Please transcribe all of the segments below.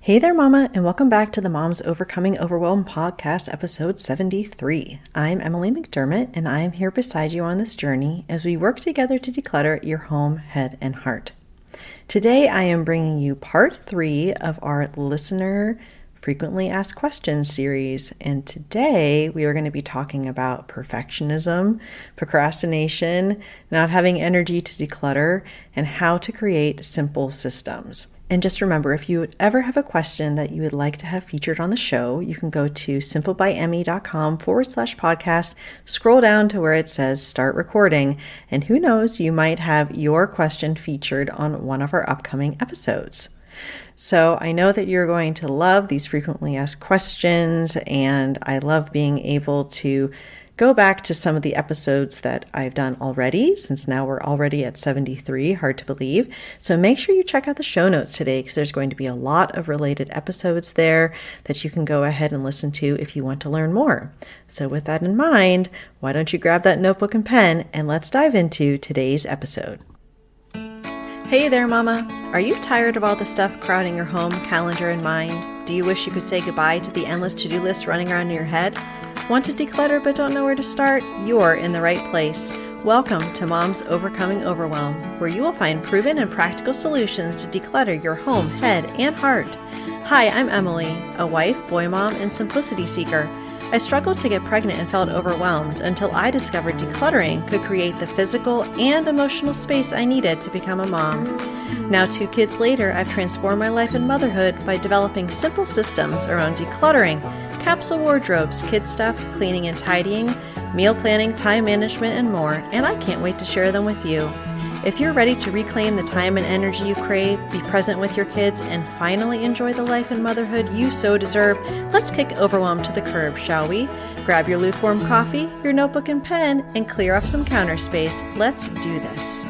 Hey there, Mama, and welcome back to the Moms Overcoming Overwhelm podcast, episode 73. I'm Emily McDermott, and I am here beside you on this journey as we work together to declutter your home, head, and heart. Today, I am bringing you part 3 of our listener frequently asked questions series, and today we are going to be talking about perfectionism, procrastination, not having energy to declutter, and how to create simple systems. And just remember, if you would ever have a question that you would like to have featured on the show, you can go to simplebyemmy.com/podcast, scroll down to where it says start recording, and who knows, you might have your question featured on one of our upcoming episodes. So I know that you're going to love these frequently asked questions, and I love being able to go back to some of the episodes that I've done already, since now we're already at 73, hard to believe. So make sure you check out the show notes today, because there's going to be a lot of related episodes there that you can go ahead and listen to if you want to learn more. So with that in mind, why don't you grab that notebook and pen, and let's dive into today's episode. Hey there, Mama. Are you tired of all the stuff crowding your home, calendar, and mind? Do you wish you could say goodbye to the endless to-do list running around in your head? Want to declutter but don't know where to start? You're in the right place. Welcome to Moms Overcoming Overwhelm, where you will find proven and practical solutions to declutter your home, head, and heart. Hi, I'm Emily, a wife, boy mom, and simplicity seeker. I struggled to get pregnant and felt overwhelmed until I discovered decluttering could create the physical and emotional space I needed to become a mom. Now, 2 kids later, I've transformed my life and motherhood by developing simple systems around decluttering, capsule wardrobes, kid stuff, cleaning and tidying, meal planning, time management, and more, and I can't wait to share them with you. If you're ready to reclaim the time and energy you crave, be present with your kids, and finally enjoy the life and motherhood you so deserve, let's kick overwhelm to the curb, shall we? Grab your lukewarm coffee, your notebook and pen, and clear up some counter space. Let's do this.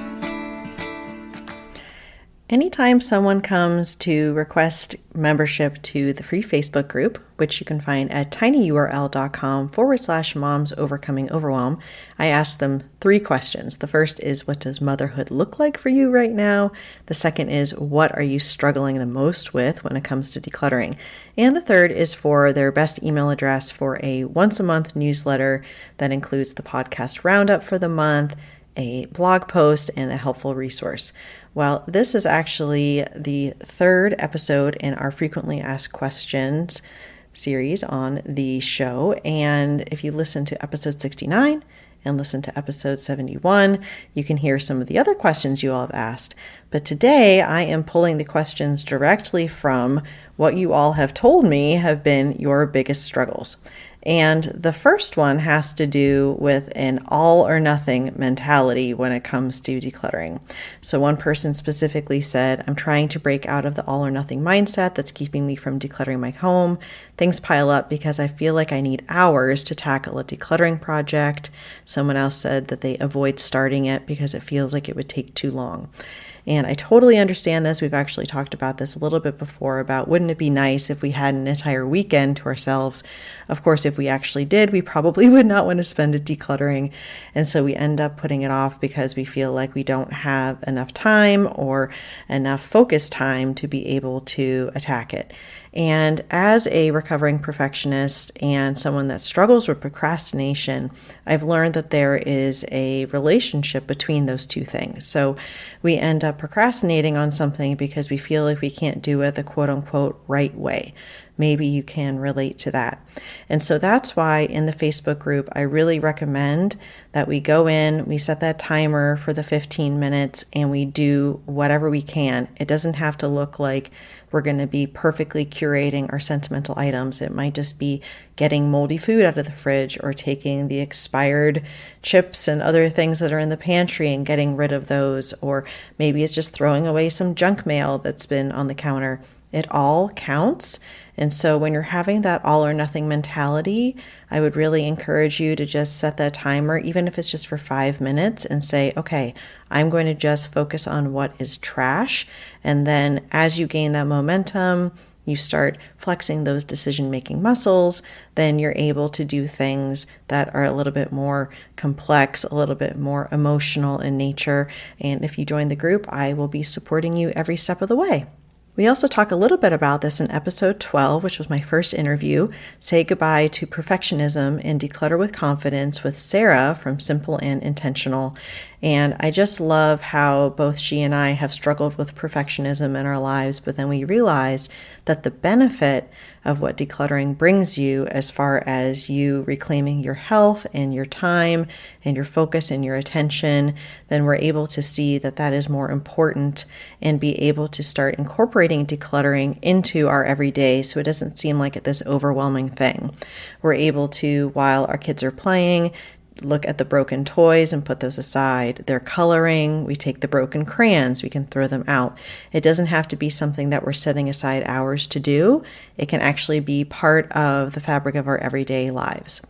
Anytime someone comes to request membership to the free Facebook group, which you can find at tinyurl.com/moms overcoming overwhelm, I ask them 3 questions. The first is, what does motherhood look like for you right now? The second is, what are you struggling the most with when it comes to decluttering? And the third is for their best email address for a once-a-month newsletter that includes the podcast roundup for the month, a blog post, and a helpful resource. Well, this is actually the 3rd episode in our frequently asked questions series on the show. And if you listen to episode 69 and listen to episode 71, you can hear some of the other questions you all have asked. But today I am pulling the questions directly from what you all have told me have been your biggest struggles. And the first one has to do with an all or nothing mentality when it comes to decluttering. So one person specifically said, I'm trying to break out of the all or nothing mindset that's keeping me from decluttering my home. Things pile up because I feel like I need hours to tackle a decluttering project. Someone else said that they avoid starting it because it feels like it would take too long. And I totally understand this. We've actually talked about this a little bit before about wouldn't it be nice if we had an entire weekend to ourselves? Of course, if we actually did, we probably would not want to spend it decluttering. And so we end up putting it off because we feel like we don't have enough time or enough focus time to be able to attack it. And as a recovering perfectionist and someone that struggles with procrastination, I've learned that there is a relationship between those 2 things. So we end up procrastinating on something because we feel like we can't do it the quote unquote right way. Maybe you can relate to that. And so that's why in the Facebook group, I really recommend that we go in, we set that timer for the 15 minutes, and we do whatever we can. It doesn't have to look like we're going to be perfectly curating our sentimental items. It might just be getting moldy food out of the fridge or taking the expired chips and other things that are in the pantry and getting rid of those. Or maybe it's just throwing away some junk mail that's been on the counter. It all counts. And so when you're having that all or nothing mentality, I would really encourage you to just set that timer, even if it's just for 5 minutes, and say, okay, I'm going to just focus on what is trash. And then as you gain that momentum, you start flexing those decision-making muscles, then you're able to do things that are a little bit more complex, a little bit more emotional in nature. And if you join the group, I will be supporting you every step of the way. We also talk a little bit about this in episode 12, which was my first interview, Say Goodbye to Perfectionism and Declutter with Confidence with Sarah from Simple and Intentional. And I just love how both she and I have struggled with perfectionism in our lives, but then we realized that the benefit of what decluttering brings you as far as you reclaiming your health and your time and your focus and your attention, then we're able to see that that is more important and be able to start incorporating decluttering into our everyday so it doesn't seem like this overwhelming thing. We're able to, while our kids are playing, look at the broken toys and put those aside. They're coloring. We take the broken crayons. We can throw them out. It doesn't have to be something that we're setting aside hours to do. It can actually be part of the fabric of our everyday lives.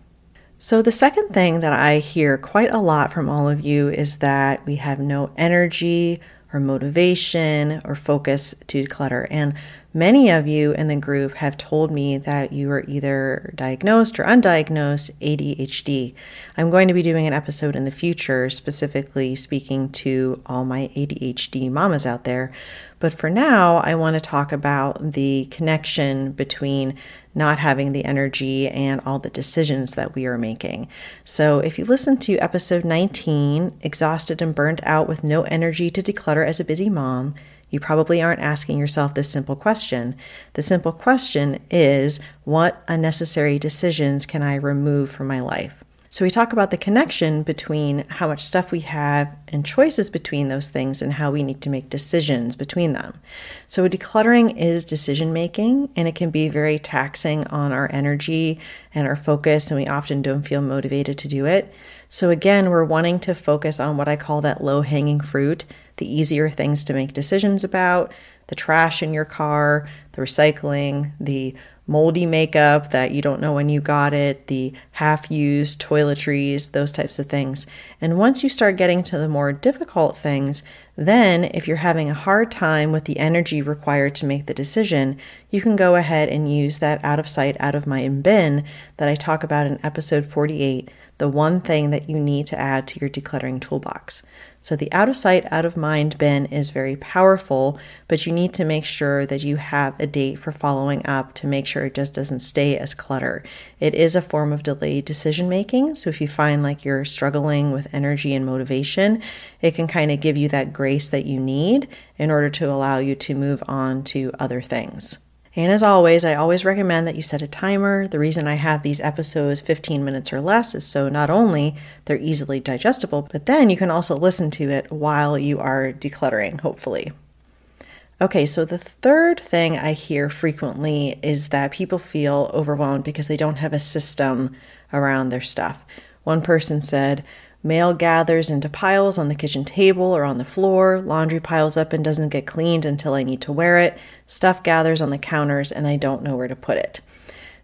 So the second thing that I hear quite a lot from all of you is that we have no energy or motivation or focus to declutter. And many of you in the group have told me that you are either diagnosed or undiagnosed ADHD. I'm going to be doing an episode in the future specifically speaking to all my ADHD mamas out there. But for now, I want to talk about the connection between not having the energy and all the decisions that we are making. So if you listen to episode 19, Exhausted and Burnt Out with No Energy to Declutter as a Busy Mom, you probably aren't asking yourself this simple question. The simple question is, what unnecessary decisions can I remove from my life? So we talk about the connection between how much stuff we have and choices between those things and how we need to make decisions between them. So decluttering is decision making, and it can be very taxing on our energy and our focus, and we often don't feel motivated to do it. So again, we're wanting to focus on what I call that low-hanging fruit, the easier things to make decisions about, the trash in your car, the recycling, the moldy makeup that you don't know when you got it, the half-used toiletries, those types of things. And once you start getting to the more difficult things, then if you're having a hard time with the energy required to make the decision, you can go ahead and use that out of sight, out of mind bin that I talk about in episode 48, the one thing that you need to add to your decluttering toolbox. So the out of sight, out of mind bin is very powerful, but you need to make sure that you have a date for following up to make sure it just doesn't stay as clutter. It is a form of delayed decision making. So if you find like you're struggling with energy and motivation, it can kind of give you that grace that you need in order to allow you to move on to other things. And as always, I always recommend that you set a timer. The reason I have these episodes 15 minutes or less is so not only they're easily digestible, but then you can also listen to it while you are decluttering, hopefully. Okay, so the third thing I hear frequently is that people feel overwhelmed because they don't have a system around their stuff. One person said, mail gathers into piles on the kitchen table or on the floor. Laundry piles up and doesn't get cleaned until I need to wear it. Stuff gathers on the counters and I don't know where to put it.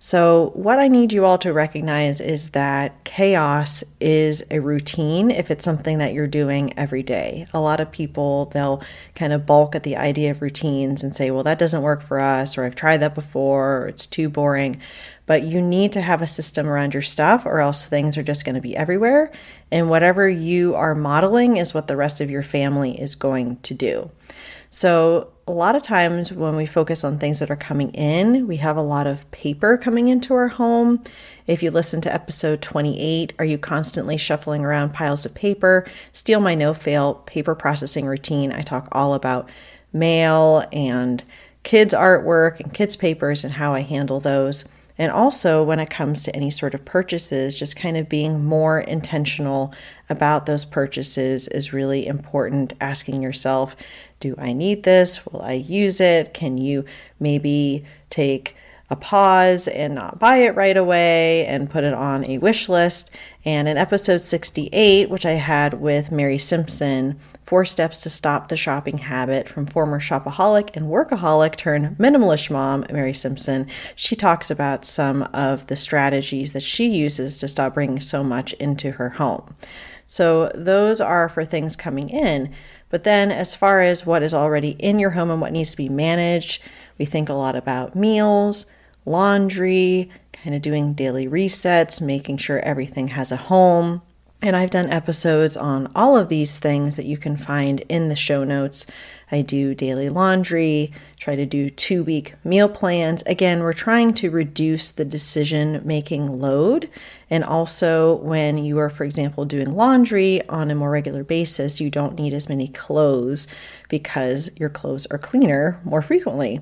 So what I need you all to recognize is that chaos is a routine if it's something that you're doing every day. A lot of people, they'll kind of balk at the idea of routines and say, well, that doesn't work for us, or I've tried that before, or it's too boring. But you need to have a system around your stuff or else things are just going to be everywhere. And whatever you are modeling is what the rest of your family is going to do. So a lot of times when we focus on things that are coming in, we have a lot of paper coming into our home. If you listen to episode 28, are you constantly shuffling around piles of paper? Steal My No Fail paper processing routine. I talk all about mail and kids' artwork and kids' papers and how I handle those. And also when it comes to any sort of purchases, just kind of being more intentional about those purchases is really important. Asking yourself, do I need this? Will I use it? Can you maybe take a pause and not buy it right away and put it on a wish list? And in episode 68, which I had with Mary Simpson, 4 steps to stop the shopping habit, from former shopaholic and workaholic turned minimalist mom, Mary Simpson, she talks about some of the strategies that she uses to stop bringing so much into her home. So those are for things coming in. But then as far as what is already in your home and what needs to be managed, we think a lot about meals, laundry, kind of doing daily resets, making sure everything has a home. And I've done episodes on all of these things that you can find in the show notes. I do daily laundry, try to do 2-week meal plans. Again, we're trying to reduce the decision-making load. And also when you are, for example, doing laundry on a more regular basis, you don't need as many clothes because your clothes are cleaner more frequently.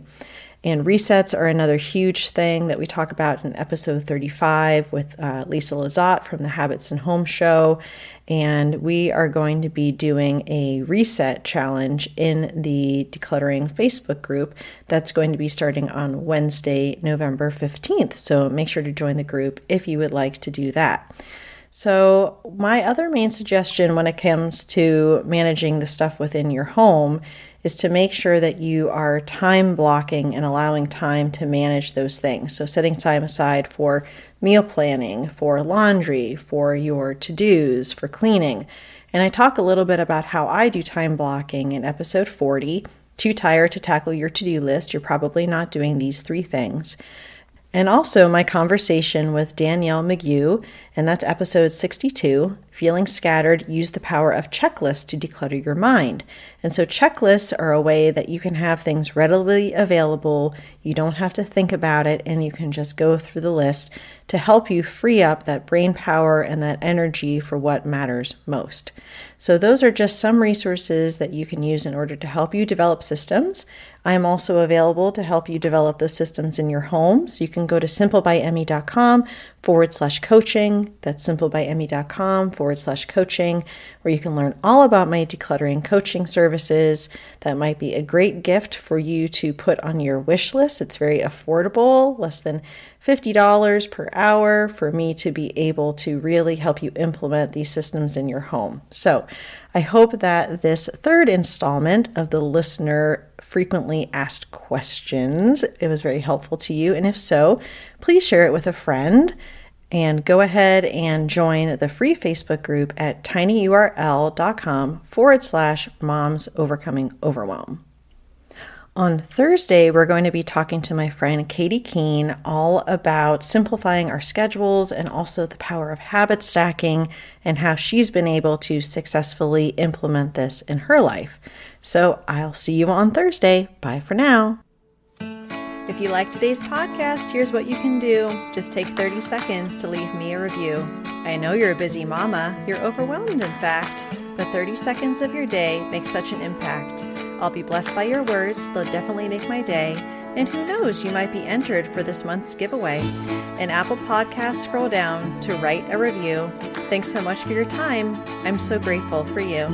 And resets are another huge thing that we talk about in episode 35 with Lisa Lizotte from the Habits and Home Show. And we are going to be doing a reset challenge in the Decluttering Facebook group that's going to be starting on Wednesday, November 15th. So make sure to join the group if you would like to do that. So my other main suggestion when it comes to managing the stuff within your home is to make sure that you are time blocking and allowing time to manage those things. So setting time aside for meal planning, for laundry, for your to-dos, for cleaning. And I talk a little bit about how I do time blocking in episode 40. Too tired to tackle your to-do list? You're probably not doing these 3 things. And also my conversation with Danielle McGew, and that's episode 62, Feeling Scattered, Use the Power of Checklists to Declutter Your Mind. And so checklists are a way that you can have things readily available. You don't have to think about it, and you can just go through the list to help you free up that brain power and that energy for what matters most. So those are just some resources that you can use in order to help you develop systems. I am also available to help you develop those systems in your home. So you can go to simplebyemmy.com/coaching. That's simplebyemmy.com/coaching, where you can learn all about my decluttering coaching services. That might be a great gift for you to put on your wish list. It's very affordable, less than $50 per hour for me to be able to really help you implement these systems in your home. So I hope that this 3rd installment of the listener frequently asked questions, it was very helpful to you. And if so, please share it with a friend and go ahead and join the free Facebook group at tinyurl.com/moms overcoming overwhelm. On Thursday, we're going to be talking to my friend Katie Keene all about simplifying our schedules and also the power of habit stacking and how she's been able to successfully implement this in her life. So I'll see you on Thursday. Bye for now. If you like today's podcast, here's what you can do. Just take 30 seconds to leave me a review. I know you're a busy mama. You're overwhelmed, in fact, but 30 seconds of your day makes such an impact. I'll be blessed by your words. They'll definitely make my day. And who knows, you might be entered for this month's giveaway. In Apple Podcasts, scroll down to write a review. Thanks so much for your time. I'm so grateful for you.